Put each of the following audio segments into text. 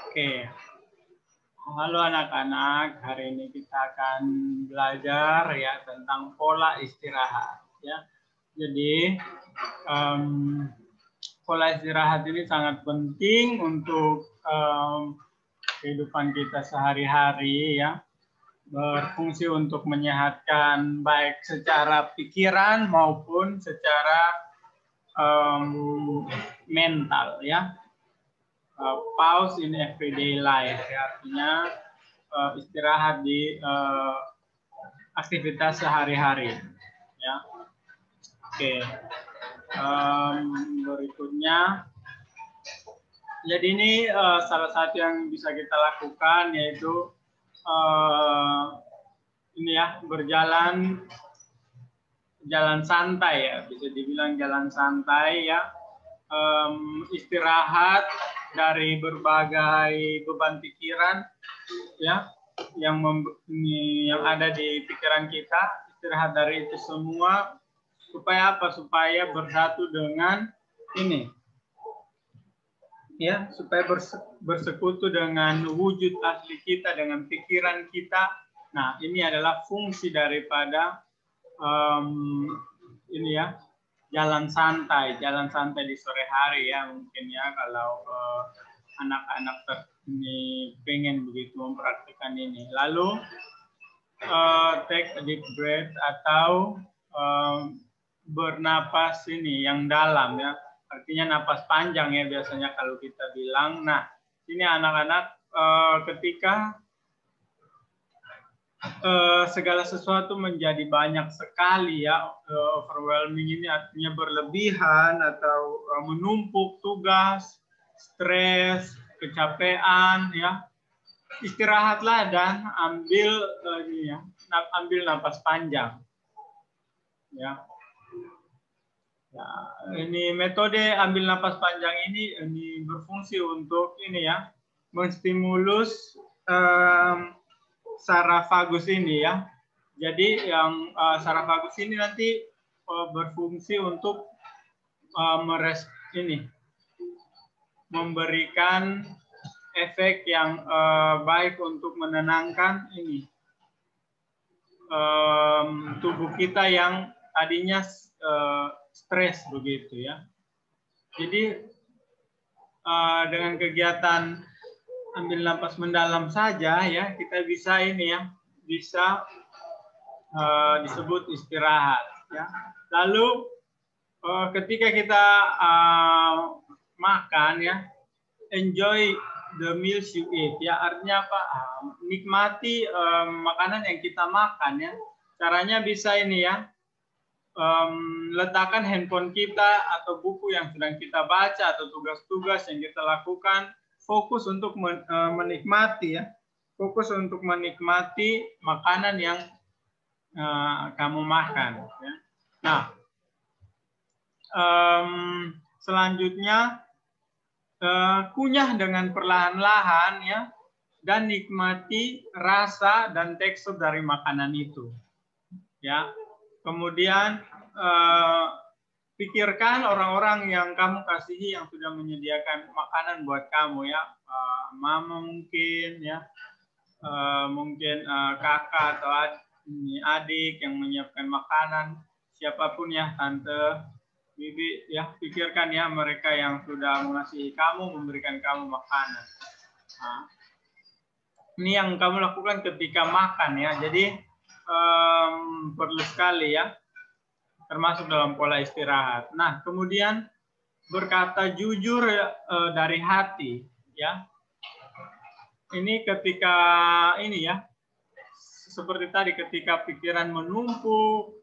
Oke, halo anak-anak. Hari ini kita akan belajar ya tentang pola istirahat. Ya, jadi pola istirahat ini sangat penting untuk kehidupan kita sehari-hari ya. Berfungsi untuk menyehatkan baik secara pikiran maupun secara mental ya. Pause in everyday life ya, artinya istirahat di aktivitas sehari-hari ya. Oke, berikutnya jadi ini salah satu yang bisa kita lakukan yaitu ini ya, berjalan santai ya, bisa dibilang jalan santai ya. Istirahat dari berbagai beban pikiran ya yang ada di pikiran kita, istirahat dari itu semua supaya apa? Supaya bersatu dengan ini ya, supaya bersekutu dengan wujud asli kita, dengan pikiran kita. Nah, ini adalah fungsi daripada ini ya, jalan santai di sore hari ya, mungkin ya, kalau anak-anak ini pengen begitu mempraktikkan ini. Lalu take a deep breath atau bernapas ini yang dalam ya, artinya napas panjang ya biasanya kalau kita bilang. Nah, ini anak-anak ketika segala sesuatu menjadi banyak sekali ya, overwhelming ini artinya berlebihan atau menumpuk tugas, stres, kecapean ya, istirahatlah dan ambil napas panjang ya. Ini metode ambil napas panjang ini berfungsi untuk ini ya, menstimulus saraf ini ya. Jadi yang saraf ini nanti berfungsi untuk memberikan efek yang baik untuk menenangkan ini tubuh kita yang tadinya stres begitu ya. Jadi dengan kegiatan ambil napas mendalam saja ya, kita bisa ini ya, bisa disebut istirahat ya. Lalu ketika kita makan ya, enjoy the meals you eat ya, artinya apa? Nikmati makanan yang kita makan ya. Caranya bisa ini ya, letakkan handphone kita atau buku yang sedang kita baca atau tugas-tugas yang kita lakukan, fokus untuk menikmati ya, fokus untuk menikmati makanan yang kamu makan ya. Nah, selanjutnya kunyah dengan perlahan-lahan ya, dan nikmati rasa dan tekstur dari makanan itu ya. Kemudian pikirkan orang-orang yang kamu kasihi yang sudah menyediakan makanan buat kamu ya, mama mungkin ya, mungkin kakak atau adik yang menyiapkan makanan, siapapun ya, tante, bibi ya, pikirkan ya mereka yang sudah mengasihi kamu, memberikan kamu makanan. Nah, ini yang kamu lakukan ketika makan ya, jadi perlu sekali ya, termasuk dalam pola istirahat. Nah, kemudian berkata jujur dari hati ya. Ini ketika ini ya, seperti tadi ketika pikiran menumpuk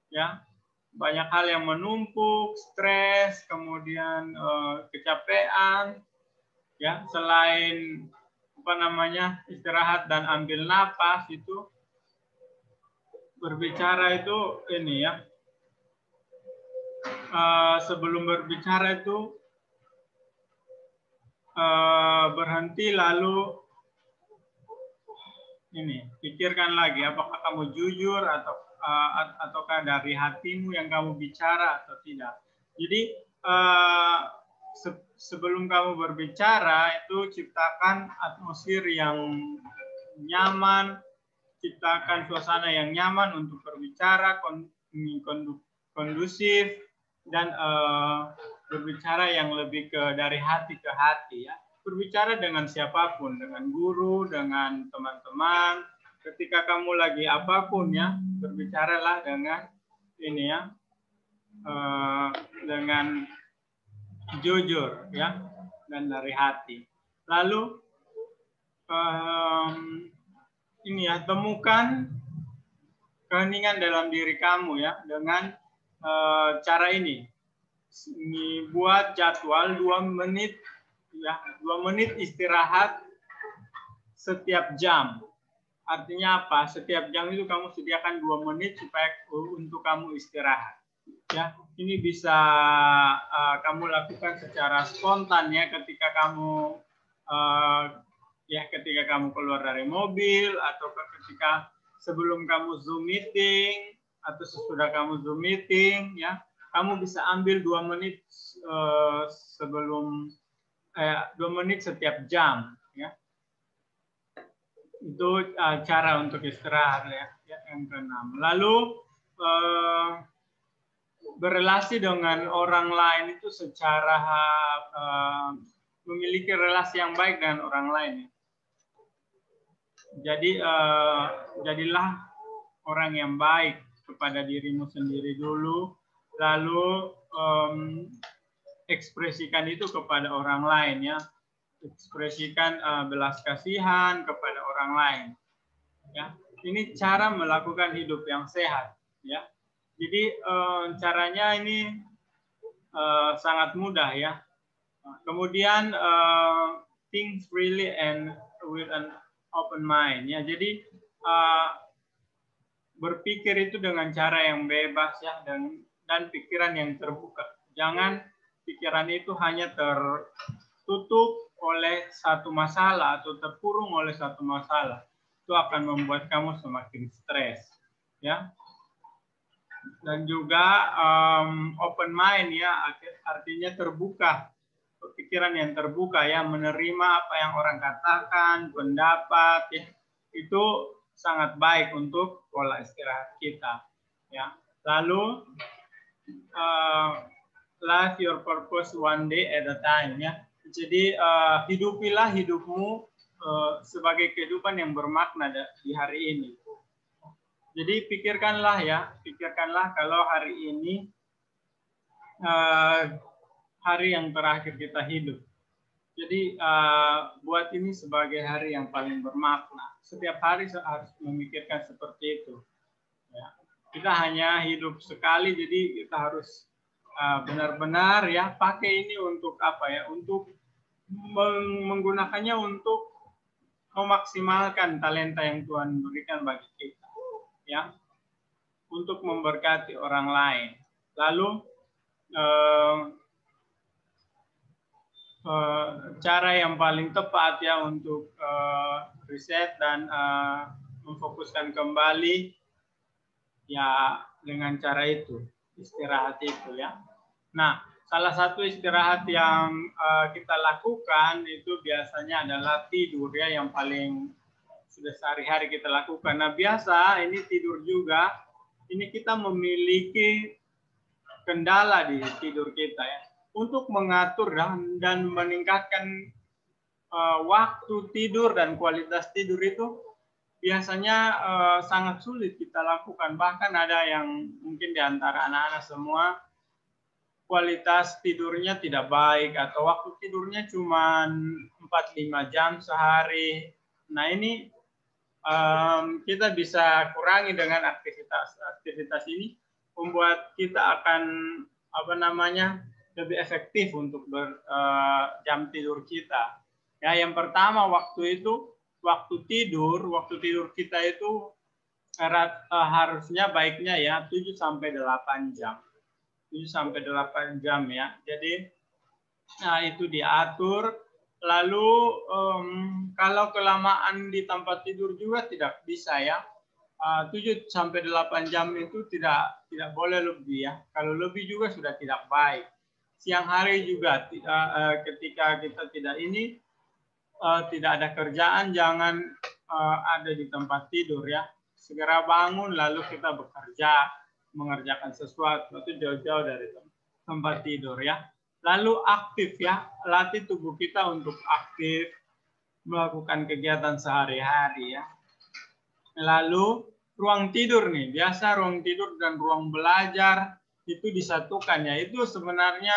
ya, banyak hal yang menumpuk, stres, kemudian kecapean ya, selain istirahat dan ambil napas, itu berbicara itu ini ya, sebelum berbicara itu berhenti, lalu ini pikirkan lagi apakah kamu jujur ataukah dari hatimu yang kamu bicara atau tidak. Jadi sebelum kamu berbicara itu ciptakan atmosfer yang nyaman, ciptakan suasana yang nyaman untuk berbicara, kondusif, dan berbicara yang lebih dari hati ke hati ya. Berbicara dengan siapapun, dengan guru, dengan teman-teman. Ketika kamu lagi apapun ya, berbicaralah dengan ini ya, dengan jujur ya, dan dari hati. Lalu ini ya, temukan keheningan dalam diri kamu ya dengan cara ini. Buat jadwal 2 menit ya, 2 menit istirahat setiap jam. Artinya apa? Setiap jam itu kamu sediakan 2 menit supaya untuk kamu istirahat. Ya, ini bisa kamu lakukan secara spontan ya, ketika kamu ketika kamu keluar dari mobil, atau ketika sebelum kamu Zoom meeting atau sesudah kamu Zoom meeting ya, kamu bisa ambil 2 menit sebelum 2 menit setiap jam ya. Itu cara untuk istirahat ya. Yang keenam. Lalu berelasi dengan orang lain itu secara memiliki relasi yang baik dengan orang lain. Jadi jadilah orang yang baik kepada dirimu sendiri dulu, lalu ekspresikan itu kepada orang lain ya. Ekspresikan belas kasihan kepada orang lain. Ya, ini cara melakukan hidup yang sehat. Ya, jadi caranya ini sangat mudah ya. Kemudian think freely and with an open mind. Ya, jadi berpikir itu dengan cara yang bebas ya, dan pikiran yang terbuka. Jangan pikiran itu hanya tertutup oleh satu masalah atau terkurung oleh satu masalah. Itu akan membuat kamu semakin stres ya. Dan juga open mind ya, artinya terbuka, pikiran yang terbuka ya, menerima apa yang orang katakan, pendapat ya, itu sangat baik untuk pola istirahat kita ya. Lalu live your purpose one day at a time ya. Jadi hidupilah hidupmu sebagai kehidupan yang bermakna di hari ini. Jadi pikirkanlah kalau hari ini hari yang terakhir kita hidup. Jadi buat ini sebagai hari yang paling bermakna. Setiap hari harus memikirkan seperti itu. Ya. Kita hanya hidup sekali, jadi kita harus benar-benar ya pakai ini untuk apa ya? Untuk menggunakannya untuk memaksimalkan talenta yang Tuhan berikan bagi kita, ya, untuk memberkati orang lain. Lalu cara yang paling tepat ya untuk riset dan memfokuskan kembali ya dengan cara itu, istirahat itu ya. Nah, salah satu istirahat yang kita lakukan itu biasanya adalah tidur ya, yang paling sudah sehari-hari kita lakukan. Nah, biasa ini tidur juga, ini kita memiliki kendala di tidur kita ya. Untuk mengatur dan meningkatkan waktu tidur dan kualitas tidur itu biasanya sangat sulit kita lakukan. Bahkan ada yang mungkin di antara anak-anak semua kualitas tidurnya tidak baik atau waktu tidurnya cuma 4-5 jam sehari. Nah, ini kita bisa kurangi dengan aktivitas ini, membuat kita akan lebih efektif untuk jam tidur kita. Ya, yang pertama waktu tidur kita itu harusnya baiknya ya 7-8 jam. 7-8 jam ya. Jadi itu diatur. Lalu kalau kelamaan di tempat tidur juga tidak bisa ya. 7-8 jam itu tidak boleh lebih ya. Kalau lebih juga sudah tidak baik. siang hari juga ketika kita tidak ada kerjaan, jangan ada di tempat tidur ya. Segera bangun lalu kita bekerja, mengerjakan sesuatu, itu jauh-jauh dari tempat tidur ya. Lalu aktif ya, latih tubuh kita untuk aktif, melakukan kegiatan sehari-hari ya. Lalu ruang tidur nih, biasa ruang tidur dan ruang belajar itu disatukan ya. Itu sebenarnya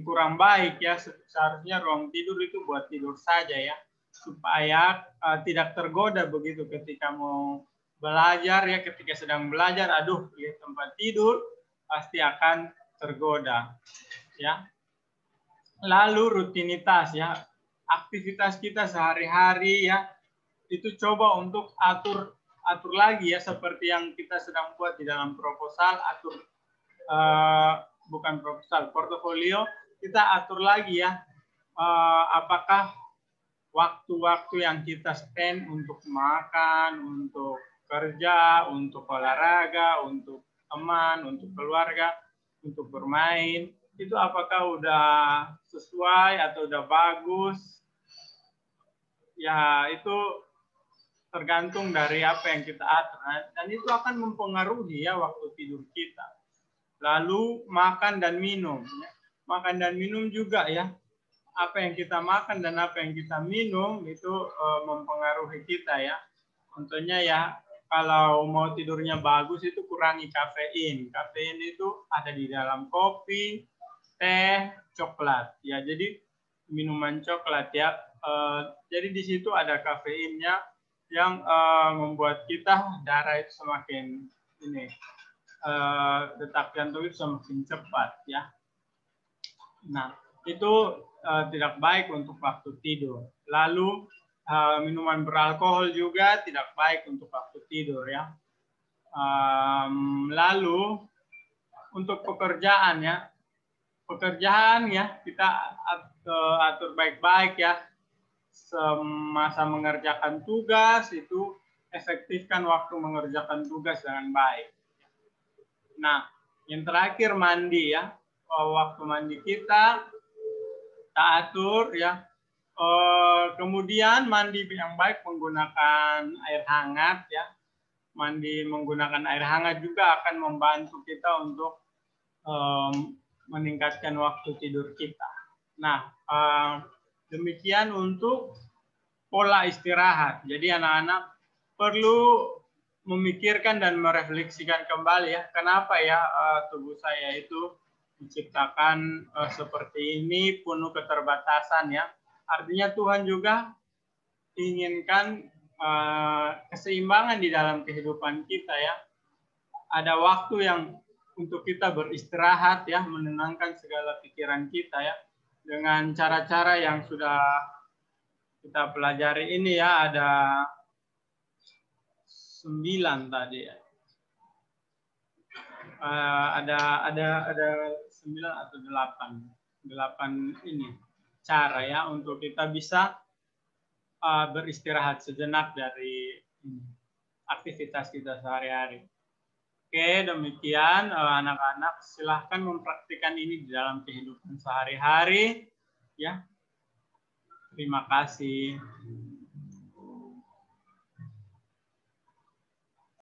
kurang baik ya. Seharusnya ruang tidur itu buat tidur saja ya, supaya tidak tergoda begitu ketika mau belajar ya. Ketika sedang belajar, aduh lihat tempat tidur, pasti akan tergoda ya. Lalu rutinitas ya, aktivitas kita sehari-hari ya, itu coba untuk atur lagi ya, seperti yang kita sedang buat di dalam proposal. Bukan proposal, portofolio, kita atur lagi ya, apakah waktu-waktu yang kita spend untuk makan, untuk kerja, untuk olahraga, untuk teman, untuk keluarga, untuk bermain, itu apakah udah sesuai atau udah bagus? Ya, itu tergantung dari apa yang kita atur. Dan itu akan mempengaruhi ya waktu tidur kita. Lalu makan dan minum. Ya. Makan dan minum juga ya. Apa yang kita makan dan apa yang kita minum itu mempengaruhi kita ya. Contohnya ya, kalau mau tidurnya bagus itu kurangi kafein. Kafein itu ada di dalam kopi, teh, coklat. Ya, jadi minuman coklat ya. Jadi di situ ada kafeinnya yang membuat kita darah itu semakin detak jantung itu semakin cepat ya. Nah, itu tidak baik untuk waktu tidur. Lalu minuman beralkohol juga tidak baik untuk waktu tidur ya. Lalu untuk pekerjaan ya, kita atur baik-baik ya. Semasa mengerjakan tugas itu efektifkan waktu mengerjakan tugas dengan baik. Nah, yang terakhir mandi ya. Waktu mandi kita atur ya. Kemudian mandi yang baik menggunakan air hangat ya. Mandi menggunakan air hangat juga akan membantu kita untuk meningkatkan waktu tidur kita. Nah, demikian untuk pola istirahat. Jadi anak-anak perlu memikirkan dan merefleksikan kembali ya, kenapa ya tubuh saya itu diciptakan seperti ini, penuh keterbatasan ya. Artinya Tuhan juga inginkan keseimbangan di dalam kehidupan kita ya. Ada waktu yang untuk kita beristirahat ya, menenangkan segala pikiran kita ya, dengan cara-cara yang sudah kita pelajari ini ya. Ada 9 tadi ya. Ada 9 atau 8 ini cara ya untuk kita bisa beristirahat sejenak dari aktivitas kita sehari-hari. Oke, demikian anak-anak, silahkan mempraktikkan ini di dalam kehidupan sehari-hari ya. Terima kasih.